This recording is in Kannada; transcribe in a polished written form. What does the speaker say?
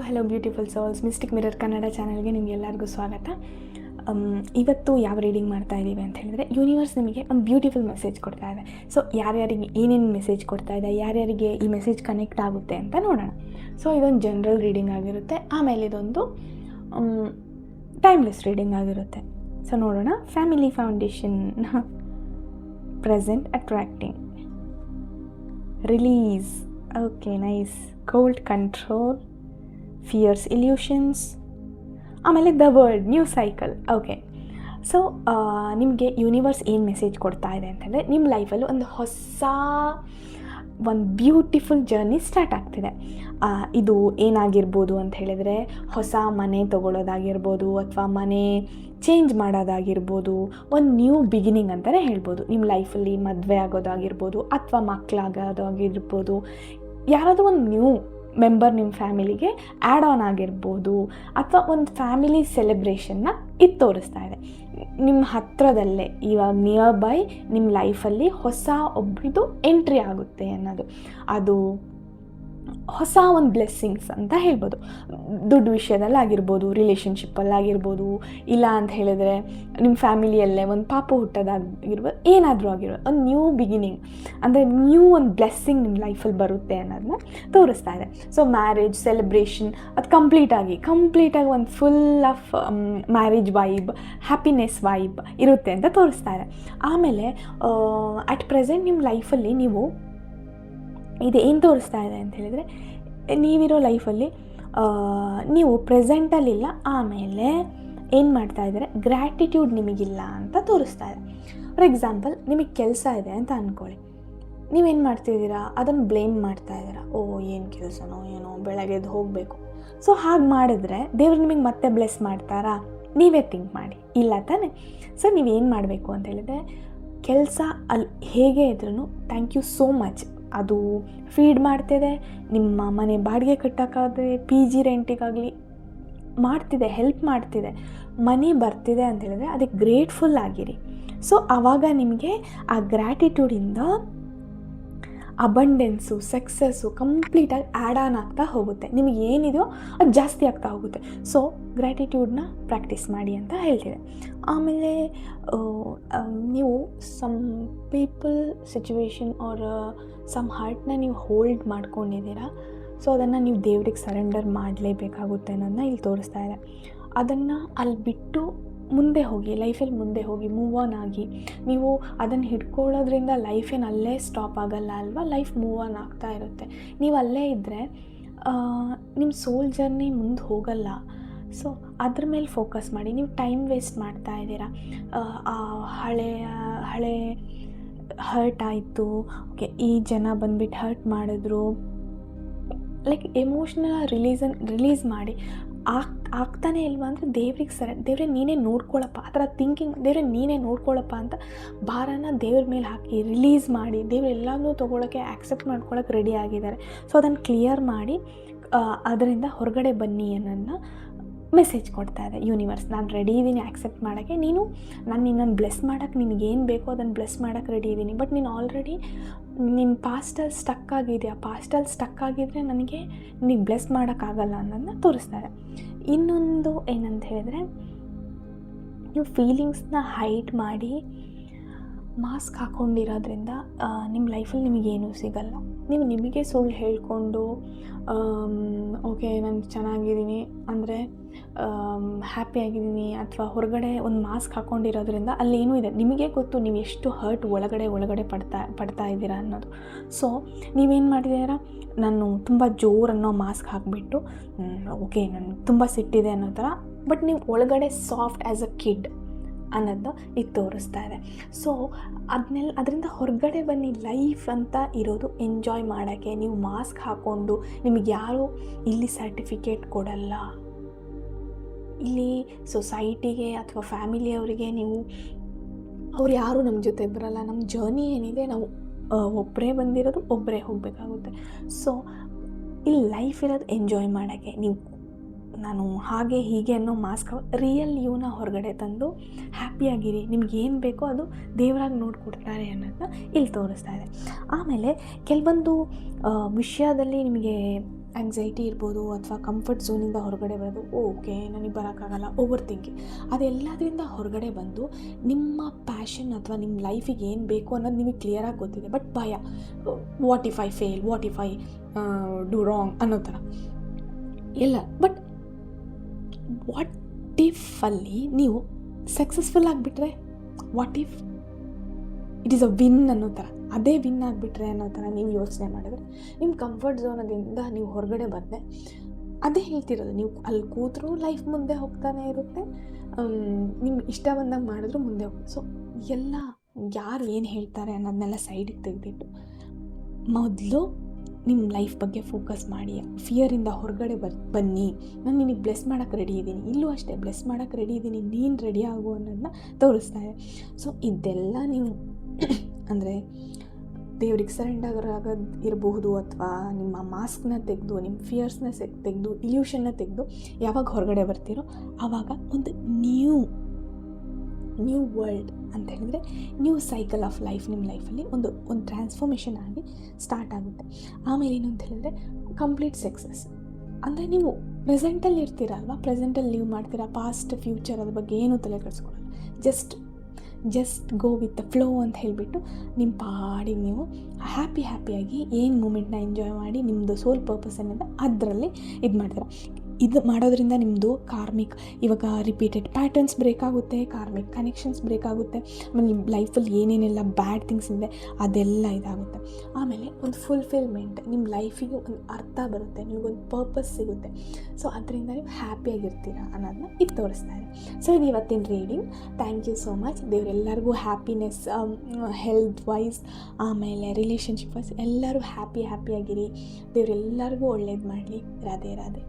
Hello beautiful souls, mistake mirror Kannada ಚಾನಲ್ಗೆ ನಿಮಗೆಲ್ಲರಿಗೂ ಸ್ವಾಗತ. ಇವತ್ತು ಯಾವ ರೀಡಿಂಗ್ ಮಾಡ್ತಾ ಇದ್ದೀವಿ ಅಂತ ಹೇಳಿದ್ರೆ, ಯೂನಿವರ್ಸ್ ನಿಮಗೆ ಒಂದು ಬ್ಯೂಟಿಫುಲ್ ಮೆಸೇಜ್ ಕೊಡ್ತಾ ಇದೆ. ಸೊ ಯಾರ್ಯಾರಿಗೆ ಏನೇನು ಮೆಸೇಜ್ ಕೊಡ್ತಾ ಇದೆ, ಯಾರ್ಯಾರಿಗೆ ಈ ಮೆಸೇಜ್ ಕನೆಕ್ಟ್ ಆಗುತ್ತೆ ಅಂತ ನೋಡೋಣ. ಸೊ ಇದೊಂದು ಜನರಲ್ ರೀಡಿಂಗ್ ಆಗಿರುತ್ತೆ, ಆಮೇಲೆ ಇದೊಂದು ಟೈಮ್ಲೆಸ್ ರೀಡಿಂಗ್ ಆಗಿರುತ್ತೆ. ಸೊ ನೋಡೋಣ. Family foundation, present attracting, release, okay nice, cold control, fears illusions, ಆಮೇಲೆ the world, new cycle. Okay, so ನಿಮಗೆ ಯೂನಿವರ್ಸ್ ಏನು ಮೆಸೇಜ್ ಕೊಡ್ತಾ ಇದೆ ಅಂತಂದರೆ, ನಿಮ್ಮ ಲೈಫಲ್ಲೂ ಒಂದು ಬ್ಯೂಟಿಫುಲ್ ಜರ್ನಿ ಸ್ಟಾರ್ಟ್ ಆಗ್ತಿದೆ. ಇದು ಏನಾಗಿರ್ಬೋದು ಅಂತ ಹೇಳಿದರೆ, ಹೊಸ ಮನೆ ತೊಗೊಳ್ಳೋದಾಗಿರ್ಬೋದು, ಅಥವಾ ಮನೆ ಚೇಂಜ್ ಮಾಡೋದಾಗಿರ್ಬೋದು, ಒಂದು ನ್ಯೂ ಬಿಗಿನಿಂಗ್ ಅಂತಲೇ ಹೇಳ್ಬೋದು. ನಿಮ್ಮ ಲೈಫಲ್ಲಿ ಮದುವೆ ಆಗೋದಾಗಿರ್ಬೋದು, ಅಥವಾ ಮಕ್ಕಳಾಗೋದಾಗಿರ್ಬೋದು, ಯಾರಾದರೂ ಒಂದು ನ್ಯೂ ಮೆಂಬರ್ ನಿಮ್ಮ ಫ್ಯಾಮಿಲಿಗೆ ಆ್ಯಡ್ ಆನ್ ಆಗಿರ್ಬೋದು, ಅಥವಾ ಒಂದು ಫ್ಯಾಮಿಲಿ ಸೆಲೆಬ್ರೇಷನ್ನ ಇದು ತೋರಿಸ್ತಾ ಇದೆ. ನಿಮ್ಮ ಹತ್ತಿರದಲ್ಲೇ ಇವಾಗ ನಿಯರ್ ಬೈ ನಿಮ್ಮ ಲೈಫಲ್ಲಿ ಹೊಸ ಒಬ್ಬರದು ಎಂಟ್ರಿ ಆಗುತ್ತೆ ಅನ್ನೋದು, ಅದು ಹೊಸ ಒಂದು ಬ್ಲೆಸ್ಸಿಂಗ್ಸ್ ಅಂತ ಹೇಳ್ಬೋದು. ದುಡ್ಡು ವಿಷಯದಲ್ಲಾಗಿರ್ಬೋದು, ರಿಲೇಷನ್ಶಿಪ್ಪಲ್ಲಾಗಿರ್ಬೋದು, ಇಲ್ಲ ಅಂತ ಹೇಳಿದರೆ ನಿಮ್ಮ ಫ್ಯಾಮಿಲಿಯಲ್ಲೇ ಒಂದು ಪಾಪು ಹುಟ್ಟೋದಾಗಿರ್ಬೋದು, ಏನಾದರೂ ಆಗಿರ್ಬೋದು, ಒಂದು ನ್ಯೂ ಬಿಗಿನಿಂಗ್ ಅಂದರೆ ನ್ಯೂ ಒಂದು ಬ್ಲೆಸ್ಸಿಂಗ್ ನಿಮ್ಮ ಲೈಫಲ್ಲಿ ಬರುತ್ತೆ ಅನ್ನೋದನ್ನ ತೋರಿಸ್ತಾ ಇದೆ. ಸೊ ಮ್ಯಾರೇಜ್ ಸೆಲೆಬ್ರೇಷನ್ ಅದು ಕಂಪ್ಲೀಟಾಗಿ ಒಂದು full of marriage vibe, happiness vibe ಇರುತ್ತೆ ಅಂತ ತೋರಿಸ್ತಾ ಇದೆ. ಆಮೇಲೆ ಅಟ್ ಪ್ರೆಸೆಂಟ್ ನಿಮ್ಮ ಲೈಫಲ್ಲಿ ನೀವು ಇದು ಏನು ತೋರಿಸ್ತಾ ಇದೆ ಅಂತ ಹೇಳಿದರೆ, ನೀವಿರೋ ಲೈಫಲ್ಲಿ ನೀವು ಪ್ರೆಸೆಂಟಲ್ಲಿಲ್ಲ, ಆಮೇಲೆ ಏನು ಮಾಡ್ತಾ ಇದ್ದಾರೆ, ಗ್ರ್ಯಾಟಿಟ್ಯೂಡ್ ನಿಮಗಿಲ್ಲ ಅಂತ ತೋರಿಸ್ತಾ ಇದೆ. ಫಾರ್ ಎಕ್ಸಾಂಪಲ್, ನಿಮಗೆ ಕೆಲಸ ಇದೆ ಅಂತ ಅಂದ್ಕೊಳ್ಳಿ, ನೀವೇನು ಮಾಡ್ತಿದ್ದೀರಾ, ಅದನ್ನು ಬ್ಲೇಮ್ ಮಾಡ್ತಾ ಇದ್ದೀರಾ. ಏನು ಕೆಲಸನೋ ಏನೋ, ಬೆಳಗ್ಗೆ ಎದ್ದು ಹೋಗಬೇಕು. ಸೊ ಹಾಗೆ ಮಾಡಿದ್ರೆ ದೇವ್ರು ನಿಮಗೆ ಮತ್ತೆ ಬ್ಲೆಸ್ ಮಾಡ್ತಾರಾ? ನೀವೇ ಥಿಂಕ್ ಮಾಡಿ, ಇಲ್ಲ ತಾನೆ? ಸೊ ನೀವೇನು ಮಾಡಬೇಕು ಅಂತ ಹೇಳಿದ್ರೆ, ಕೆಲಸ ಅಲ್ಲಿ ಹೇಗೆ ಇದ್ರೂ ಥ್ಯಾಂಕ್ ಯು ಸೋ ಮಚ್, ಅದು ಫೀಡ್ ಮಾಡ್ತಿದೆ, ನಿಮ್ಮ ಮನೆ ಬಾಡಿಗೆ ಕಟ್ಟೋಕ್ಕಾದರೆ, PG ರೆಂಟಿಗಾಗಲಿ ಮಾಡ್ತಿದೆ, ಹೆಲ್ಪ್ ಮಾಡ್ತಿದೆ, ಮನಿ ಬರ್ತಿದೆ ಅಂತ ಹೇಳಿದ್ರೆ ಅದಕ್ಕೆ ಗ್ರೇಟ್ಫುಲ್ ಆಗಿರಿ. ಸೊ ಆವಾಗ ನಿಮಗೆ ಆ ಗ್ರ್ಯಾಟಿಟ್ಯೂಡಿಂದ ಅಬಂಡೆನ್ಸು, ಸಕ್ಸಸ್ಸು ಕಂಪ್ಲೀಟಾಗಿ ಆ್ಯಡ್ ಆನ್ ಆಗ್ತಾ ಹೋಗುತ್ತೆ. ನಿಮಗೆ ಏನಿದೆಯೋ ಅದು ಜಾಸ್ತಿ ಆಗ್ತಾ ಹೋಗುತ್ತೆ. ಸೊ ಗ್ರ್ಯಾಟಿಟ್ಯೂಡನ್ನ ಪ್ರಾಕ್ಟೀಸ್ ಮಾಡಿ ಅಂತ ಹೇಳ್ತಿದೆ. ಆಮೇಲೆ ನೀವು some people situation are some ಹಾರ್ಟ್ನ ನೀವು ಹೋಲ್ಡ್ ಮಾಡ್ಕೊಂಡಿದ್ದೀರಾ. ಸೊ ಅದನ್ನು ನೀವು ದೇವ್ರಿಗೆ ಸರೆಂಡರ್ ಮಾಡಲೇಬೇಕಾಗುತ್ತೆ ಅನ್ನೋದನ್ನ ಇಲ್ಲಿ ತೋರಿಸ್ತಾ ಇದೆ. ಅದನ್ನು ಅಲ್ಲಿ ಬಿಟ್ಟು ಮುಂದೆ ಹೋಗಿ, ಲೈಫಲ್ಲಿ ಮುಂದೆ ಹೋಗಿ, ಮೂವ್ ಆನ್ ಆಗಿ. ನೀವು ಅದನ್ನು ಹಿಡ್ಕೊಳ್ಳೋದ್ರಿಂದ ಲೈಫೇನು ಅಲ್ಲೇ ಸ್ಟಾಪ್ ಆಗಲ್ಲ ಅಲ್ವಾ, ಲೈಫ್ ಮೂವ್ ಆನ್ ಆಗ್ತಾ ಇರುತ್ತೆ. ನೀವು ಅಲ್ಲೇ ಇದ್ದರೆ ನಿಮ್ಮ ಸೋಲ್ ಜರ್ನಿ ಮುಂದೆ ಹೋಗಲ್ಲ. ಸೊ ಅದ್ರ ಮೇಲೆ ಫೋಕಸ್ ಮಾಡಿ. ನೀವು ಟೈಮ್ ವೇಸ್ಟ್ ಮಾಡ್ತಾ ಇದ್ದೀರಾ. ಹಳೆ ಹರ್ಟ್ ಆಯಿತು, ಓಕೆ, ಈ ಜನ ಬಂದುಬಿಟ್ಟು ಹರ್ಟ್ ಮಾಡಿದ್ರು, ಲೈಕ್ ಎಮೋಷ್ನಲ್ ರಿಲೀಸ್ ಮಾಡಿ. ಆಗ್ತಾನೆ ಇಲ್ವಾ ಅಂದರೆ ದೇವ್ರಿಗೆ ದೇವ್ರೆ ನೀನೇ ನೋಡ್ಕೊಳ್ಳಪ್ಪ, ಆ ಥರ ಥಿಂಕಿಂಗ್, ದೇವ್ರೆ ನೀನೇ ನೋಡ್ಕೊಳ್ಳಪ್ಪ ಅಂತ ಭಾರನ ದೇವ್ರ ಮೇಲೆ ಹಾಕಿ ರಿಲೀಸ್ ಮಾಡಿ. ದೇವ್ರು ಎಲ್ಲನೂ ತೊಗೊಳಕ್ಕೆ, ಆ್ಯಕ್ಸೆಪ್ಟ್ ಮಾಡ್ಕೊಳ್ಳೋಕೆ ರೆಡಿ ಆಗಿದ್ದಾರೆ. ಸೊ ಅದನ್ನು ಕ್ಲಿಯರ್ ಮಾಡಿ ಅದರಿಂದ ಹೊರಗಡೆ ಬನ್ನಿ ಅನ್ನೋದನ್ನ ಮೆಸೇಜ್ ಕೊಡ್ತಾ ಇದೆ ಯೂನಿವರ್ಸ್. ನಾನು ರೆಡಿ ಇದ್ದೀನಿ ಆ್ಯಕ್ಸೆಪ್ಟ್ ಮಾಡೋಕ್ಕೆ, ನಾನು ನಿನ್ನನ್ನು ಬ್ಲೆಸ್ ಮಾಡೋಕ್ಕೆ, ನಿನಗೇನು ಬೇಕೋ ಅದನ್ನು ಬ್ಲೆಸ್ ಮಾಡೋಕ್ಕೆ ರೆಡಿ ಇದ್ದೀನಿ. ಬಟ್ ನೀನು ಆಲ್ರೆಡಿ ನಿನ್ನ ಪಾಸ್ಟಲ್ಲಿ ಸ್ಟಕ್ ಆಗಿದೆಯಾ, ಪಾಸ್ಟಲ್ಲಿ ಸ್ಟಕ್ ಆಗಿದ್ದರೆ ನನಗೆ ಬ್ಲೆಸ್ ಮಾಡೋಕ್ಕಾಗಲ್ಲ ಅನ್ನೋದನ್ನ ತೋರಿಸ್ತಾರೆ. ಇನ್ನೊಂದು ಏನಂತ ಹೇಳಿದ್ರೆ, ನೀವು ಫೀಲಿಂಗ್ಸ್ನ ಹೈಡ್ ಮಾಡಿ ಮಾಸ್ಕ್ ಹಾಕ್ಕೊಂಡಿರೋದ್ರಿಂದ ನಿಮ್ಮ ಲೈಫಲ್ಲಿ ನಿಮಗೇನೂ ಸಿಗಲ್ಲ. ನೀವು ನಿಮಗೆ ಸುಳ್ಳು ಹೇಳಿಕೊಂಡು ಓಕೆ ನಾನು ಚೆನ್ನಾಗಿದ್ದೀನಿ ಅಂದರೆ ಹ್ಯಾಪಿಯಾಗಿದ್ದೀನಿ, ಅಥವಾ ಹೊರಗಡೆ ಒಂದು ಮಾಸ್ಕ್ ಹಾಕ್ಕೊಂಡಿರೋದ್ರಿಂದ ಅಲ್ಲೇನೂ ಇದೆ, ನಿಮಗೆ ಗೊತ್ತು ನೀವು ಎಷ್ಟು ಹರ್ಟ್ ಒಳಗಡೆ ಪಡ್ತಾ ಇದ್ದೀರಾ ಅನ್ನೋದು. ಸೊ ನೀವೇನು ಮಾಡಿದ್ದೀರಾ, ನಾನು ತುಂಬ ಜೋರನ್ನೋ ಮಾಸ್ಕ್ ಹಾಕಿಬಿಟ್ಟು ಓಕೆ ನಾನು ತುಂಬ ಸಿಟ್ಟಿದೆ ಅನ್ನೋ ಥರ, ಬಟ್ ನೀವು ಒಳಗಡೆ ಸಾಫ್ಟ್ ಆ್ಯಸ್ ಅ ಕಿಡ್ ಅನ್ನೋದು ಇದು ತೋರಿಸ್ತಾ ಇದೆ. ಸೊ ಅದರಿಂದ ಹೊರಗಡೆ ಬನ್ನಿ. ಲೈಫ್ ಅಂತ ಇರೋದು ಎಂಜಾಯ್ ಮಾಡೋಕ್ಕೆ. ನೀವು ಮಾಸ್ಕ್ ಹಾಕ್ಕೊಂಡು ನಿಮಗೆ ಯಾರೂ ಇಲ್ಲಿ ಸರ್ಟಿಫಿಕೇಟ್ ಕೊಡಲ್ಲ, ಇಲ್ಲಿ ಸೊಸೈಟಿಗೆ ಅಥವಾ ಫ್ಯಾಮಿಲಿಯವರಿಗೆ ಅವ್ರು ಯಾರೂ ನಮ್ಮ ಜೊತೆ ಬರಲ್ಲ. ನಮ್ಮ ಜರ್ನಿ ಏನಿದೆ, ನಾವು ಒಬ್ಬರೇ ಬಂದಿರೋದು, ಒಬ್ಬರೇ ಹೋಗಬೇಕಾಗುತ್ತೆ. ಸೊ ಇಲ್ಲಿ ಲೈಫ್ ಇರೋದು ಎಂಜಾಯ್ ಮಾಡೋಕ್ಕೆ. ನೀವು ನಾನು ಹಾಗೆ ಹೀಗೆ ಅನ್ನೋ ಮಾಸ್ಕ್, ರಿಯಲ್ ಯೂನ ಹೊರಗಡೆ ತಂದು ಹ್ಯಾಪಿಯಾಗಿರಿ. ನಿಮ್ಗೇನು ಬೇಕೋ ಅದು ದೇವರಾಗಿ ನೋಡಿಕೊಡ್ತಾರೆ ಅನ್ನೋದನ್ನ ಇಲ್ಲಿ ತೋರಿಸ್ತಾ ಇದೆ. ಆಮೇಲೆ ಕೆಲವೊಂದು ವಿಷಯದಲ್ಲಿ ನಿಮಗೆ ಆ್ಯಂಗ್ಸೈಟಿ ಇರ್ಬೋದು ಅಥವಾ ಕಂಫರ್ಟ್ ಝೋನಿಂದ ಹೊರಗಡೆ ಬರೋದು. ಓಕೆ, ನನಗೆ ಬರೋಕ್ಕಾಗಲ್ಲ, ಓವರ್ ಥಿಂಕಿಂಗ್, ಅದೆಲ್ಲದರಿಂದ ಹೊರಗಡೆ ಬಂದು ನಿಮ್ಮ ಪ್ಯಾಷನ್ ಅಥವಾ ನಿಮ್ಮ ಲೈಫಿಗೆ ಏನು ಬೇಕು ಅನ್ನೋದು ನಿಮಗೆ ಕ್ಲಿಯರಾಗಿ ಗೊತ್ತಿದೆ. ಬಟ್ ಭಯ, what if I fail, what if I do wrong ಅನ್ನೋ ಥರ ಎಲ್ಲ. ಬಟ್ ವಾಟ್ ಇಫ್ ಅಲ್ಲಿ ನೀವು ಸಕ್ಸಸ್ಫುಲ್ ಆಗಿಬಿಟ್ರೆ, what if it is a win ಅನ್ನೋ ಥರ, ಅದೇ ವಿನ್ ಆಗಿಬಿಟ್ರೆ ಅನ್ನೋ ಥರ ನೀವು ಯೋಚನೆ ಮಾಡಿದ್ರೆ ನಿಮ್ಮ ಕಂಫರ್ಟ್ ಝೋನದಿಂದ ನೀವು ಹೊರಗಡೆ ಬಂದರೆ, ಅದೇ ಹೇಳ್ತಿರೋದು, ನೀವು ಅಲ್ಲಿ ಕೂತ್ರೂ ಲೈಫ್ ಮುಂದೆ ಹೋಗ್ತಾನೆ ಇರುತ್ತೆ, ನಿಮ್ಗೆ ಇಷ್ಟ ಬಂದಂಗೆ ಮಾಡಿದ್ರು ಮುಂದೆ ಹೋಗುತ್ತೆ. ಸೊ ಎಲ್ಲ ಯಾರು ಏನು ಹೇಳ್ತಾರೆ ಅನ್ನೋದನ್ನೆಲ್ಲ ಸೈಡಿಗೆ ತೆಗೆದಿಟ್ಟು ಮೊದಲು ನಿಮ್ಮ ಲೈಫ್ ಬಗ್ಗೆ ಫೋಕಸ್ ಮಾಡಿ. ಫಿಯರಿಂದ ಹೊರಗಡೆ ಬನ್ನಿ. ನಾನು ನಿನಗೆ ಬ್ಲೆಸ್ ಮಾಡೋಕ್ಕೆ ರೆಡಿ ಇದ್ದೀನಿ, ಇಲ್ಲೂ ಅಷ್ಟೇ ಬ್ಲೆಸ್ ಮಾಡೋಕ್ಕೆ ರೆಡಿ ಇದ್ದೀನಿ, ನೀನು ರೆಡಿ ಆಗು ಅನ್ನೋದನ್ನ ತೋರಿಸ್ತಾ ಇದೆ. ಸೊ ಇದೆಲ್ಲ ನೀವು ಅಂದರೆ ದೇವ್ರಿಗೆ ಸರೆಂಡರ್ ಆಗೋದು ಇರಬಹುದು, ಅಥವಾ ನಿಮ್ಮ ಮಾಸ್ಕ್ನ ತೆಗೆದು, ನಿಮ್ಮ ಫಿಯರ್ಸ್ನ ತೆಗೆದು, ಇಲ್ಯೂಷನ್ನ ತೆಗೆದು ಯಾವಾಗ ಹೊರಗಡೆ ಬರ್ತೀರೋ ಆವಾಗ ಒಂದು ನ್ಯೂ ವರ್ಲ್ಡ್ ಅಂತ ಹೇಳಿದರೆ ನ್ಯೂ ಸೈಕಲ್ ಆಫ್ ಲೈಫ್ ನಿಮ್ಮ ಲೈಫಲ್ಲಿ ಒಂದು ಟ್ರಾನ್ಸ್ಫಾರ್ಮೇಷನ್ ಆಗಿ ಸ್ಟಾರ್ಟ್ ಆಗುತ್ತೆ. ಆಮೇಲೆ ಏನು ಅಂತ ಹೇಳಿದ್ರೆ ಕಂಪ್ಲೀಟ್ ಸಕ್ಸಸ್. ಅಂದರೆ ನೀವು ಪ್ರೆಸೆಂಟಲ್ಲಿ ಇರ್ತೀರಲ್ವ, ಪ್ರೆಸೆಂಟಲ್ಲಿ ನೀವು ಮಾಡ್ತೀರಾ, ಪಾಸ್ಟ್ ಫ್ಯೂಚರ್ ಅದ್ರ ಬಗ್ಗೆ ಏನೂ ತಲೆ ಕೆಡಿಸ್ಕೊಳ್ಳಲ್ಲ. Just go with the flow ಅಂತ ಹೇಳಿಬಿಟ್ಟು ನಿಮ್ಮ ಪಾಡಿಗೆ ನೀವು ಹ್ಯಾಪಿಯಾಗಿ ಏನು ಮೂಮೆಂಟ್ನ ಎಂಜಾಯ್ ಮಾಡಿ ನಿಮ್ಮದು ಸೋಲ್ ಪರ್ಪಸ್ ಅನ್ನೋದು ಅದರಲ್ಲಿ ಇದು ಮಾಡ್ತೀರಾ. ಇದು ಮಾಡೋದ್ರಿಂದ ನಿಮ್ಮದು ಕಾರ್ಮಿಕ್, ಇವಾಗ ರಿಪೀಟೆಡ್ ಪ್ಯಾಟರ್ನ್ಸ್ ಬ್ರೇಕ್ ಆಗುತ್ತೆ, ಕಾರ್ಮಿಕ್ ಕನೆಕ್ಷನ್ಸ್ ಬ್ರೇಕ್ ಆಗುತ್ತೆ, ಆಮೇಲೆ ನಿಮ್ಮ ಲೈಫಲ್ಲಿ ಏನೇನೆಲ್ಲ ಬ್ಯಾಡ್ ಥಿಂಗ್ಸ್ ಇದೆ ಅದೆಲ್ಲ ಇದಾಗುತ್ತೆ. ಆಮೇಲೆ ಒಂದು ಫುಲ್ಫಿಲ್ಮೆಂಟ್, ನಿಮ್ಮ ಲೈಫಿಗೆ ಒಂದು ಅರ್ಥ ಬರುತ್ತೆ, ನಿಮಗೊಂದು ಪರ್ಪಸ್ ಸಿಗುತ್ತೆ. ಸೊ ಅದರಿಂದ ನೀವು ಹ್ಯಾಪಿಯಾಗಿರ್ತೀರ ಅನ್ನೋದನ್ನ ಇದು ತೋರಿಸ್ತಾ ಇದೆ. ಸೊ ಇದು ಇವತ್ತಿನ reading. Thank you so much. ದೇವರೆಲ್ಲರಿಗೂ ಹ್ಯಾಪಿನೆಸ್, ಹೆಲ್ತ್ ವೈಸ್, ಆಮೇಲೆ ರಿಲೇಷನ್ಶಿಪ್ ವೈಸ್ ಎಲ್ಲರೂ ಹ್ಯಾಪಿಯಾಗಿರಿ. ದೇವರೆಲ್ಲರಿಗೂ ಒಳ್ಳೇದು ಮಾಡಲಿ. ರಾಧೆ ರಾಧೆ.